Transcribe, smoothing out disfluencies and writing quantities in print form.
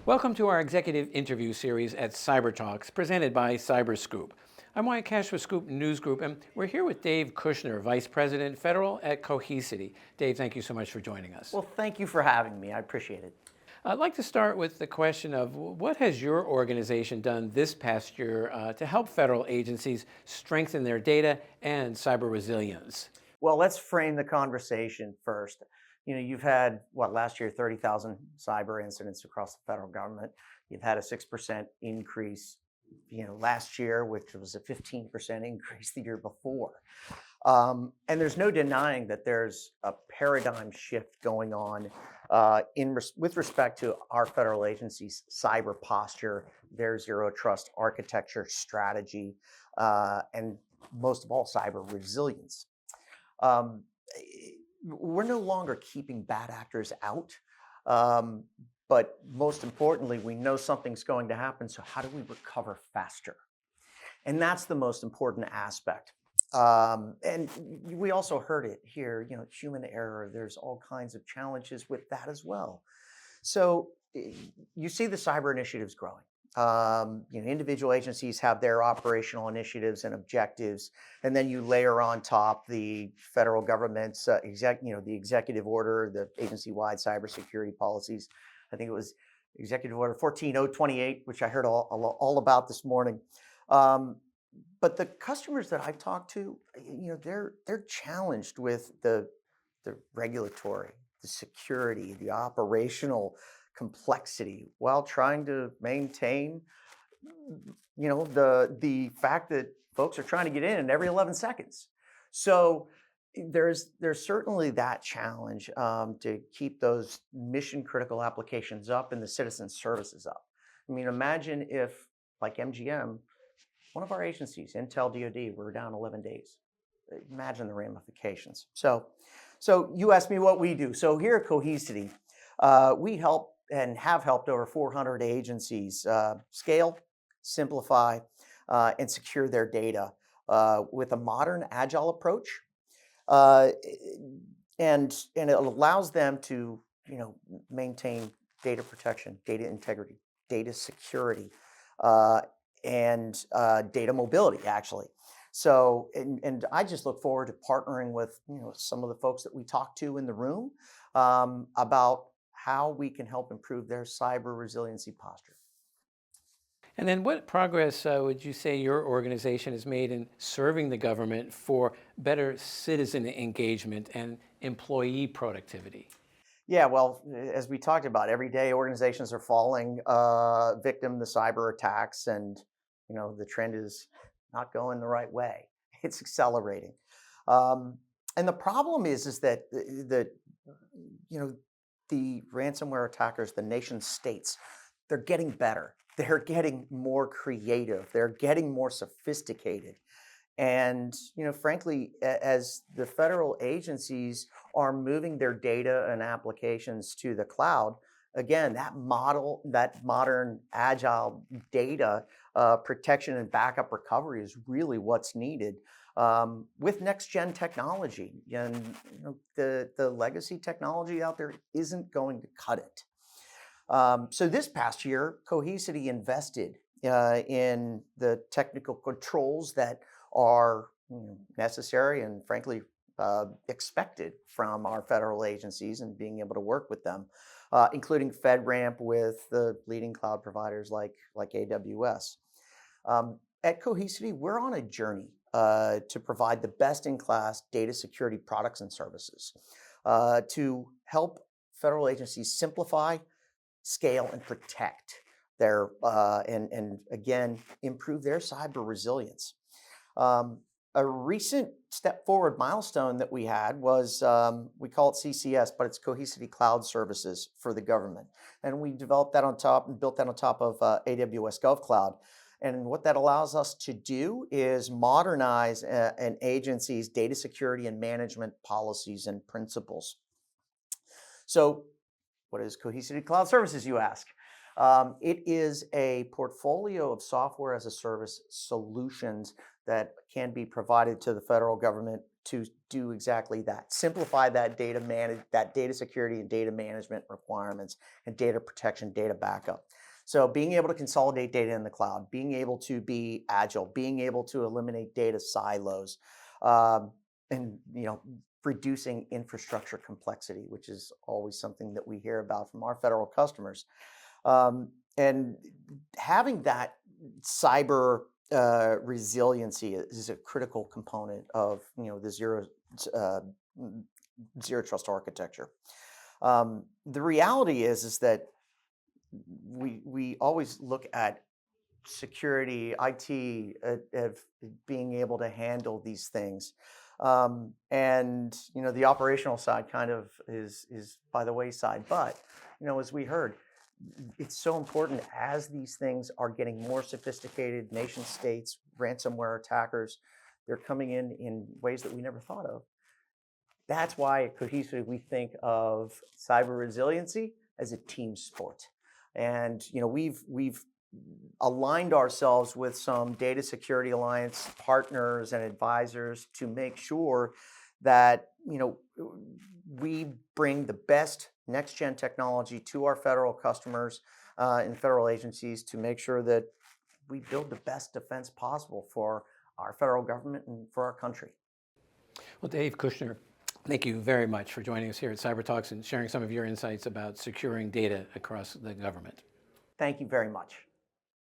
Welcome to our executive interview series at CyberTalks, presented by Cyberscoop. I'm Wyatt Cash with Scoop News Group, and we're here with Dave Kushner, Vice President Federal at Cohesity. Dave, thank you so much for joining us. Well, thank you for having me. I appreciate it. I'd like to start with the question of what has your organization done this past year to help federal agencies strengthen their data and cyber resilience? Well, let's frame the conversation first. You've had, last year, 30,000 cyber incidents across the federal government. You've had a 6% increase, last year, which was a 15% increase the year before. And there's no denying that there's a paradigm shift going on with respect to our federal agencies' cyber posture, their zero trust architecture strategy, and most of all, cyber resilience. Um, we're no longer keeping bad actors out. But most importantly, we know something's going to happen. So how do we recover faster? And that's the most important aspect. And we also heard it here, human error. There's all kinds of challenges with that as well. So you see the cyber initiatives growing. Individual agencies have their operational initiatives and objectives, and then you layer on top the federal government's the executive order, the agency-wide cybersecurity policies. I think it was Executive Order 14028, which I heard all about this morning. But the customers that I've talked to, they're challenged with the regulatory, the security, the operational complexity while trying to maintain, the fact that folks are trying to get in every 11 seconds. So there's certainly that challenge to keep those mission critical applications up and the citizen services up. I mean, imagine if, like MGM, one of our agencies, Intel DoD, we're down 11 days. Imagine the ramifications. So you asked me what we do. So here at Cohesity, we help and have helped over 400 agencies scale, simplify, and secure their data with a modern, agile approach. And it allows them to, maintain data protection, data integrity, data security, and data mobility, actually. So, and I just look forward to partnering with, some of the folks that we talk to in the room about how we can help improve their cyber resiliency posture. And then what progress would you say your organization has made in serving the government for better citizen engagement and employee productivity? Yeah, well, as we talked about, every day organizations are falling victim to cyber attacks, and the trend is not going the right way. It's accelerating, and the problem is that the ransomware attackers, the nation states, they're getting better. They're getting more creative. They're getting more sophisticated. And, frankly, as the federal agencies are moving their data and applications to the cloud, again, that modern agile data protection and backup recovery is really what's needed with next gen technology. And the legacy technology out there isn't going to cut it. So this past year, Cohesity invested in the technical controls that are necessary and frankly expected from our federal agencies and being able to work with them, including FedRAMP with the leading cloud providers like AWS. At Cohesity, we're on a journey to provide the best-in-class data security products and services to help federal agencies simplify, scale, and protect their and again improve their cyber resilience. A recent step forward milestone that we had was we call it CCS, but it's Cohesity Cloud Services for the government, and we developed that on top and built that on top of AWS GovCloud. And what that allows us to do is modernize an agency's data security and management policies and principles. So, what is Cohesity Cloud Services, you ask? It is a portfolio of software as a service solutions that can be provided to the federal government to do exactly that. Simplify that that data security and data management requirements and data protection, data backup. So being able to consolidate data in the cloud, being able to be agile, being able to eliminate data silos, um, and reducing infrastructure complexity, which is always something that we hear about from our federal customers. And having that cyber resiliency is a critical component of the uh, zero trust architecture. The reality is that we always look at security, IT, of being able to handle these things. And the operational side kind of is by the wayside. But as we heard, it's so important as these things are getting more sophisticated. Nation states, ransomware attackers, they're coming in ways that we never thought of. That's why at Cohesity we think of cyber resiliency as a team sport. And we've aligned ourselves with some data security alliance partners and advisors to make sure that we bring the best next gen technology to our federal customers and federal agencies to make sure that we build the best defense possible for our federal government and for our country. Well, Dave Kushner, thank you very much for joining us here at CyberTalks and sharing some of your insights about securing data across the government. Thank you very much.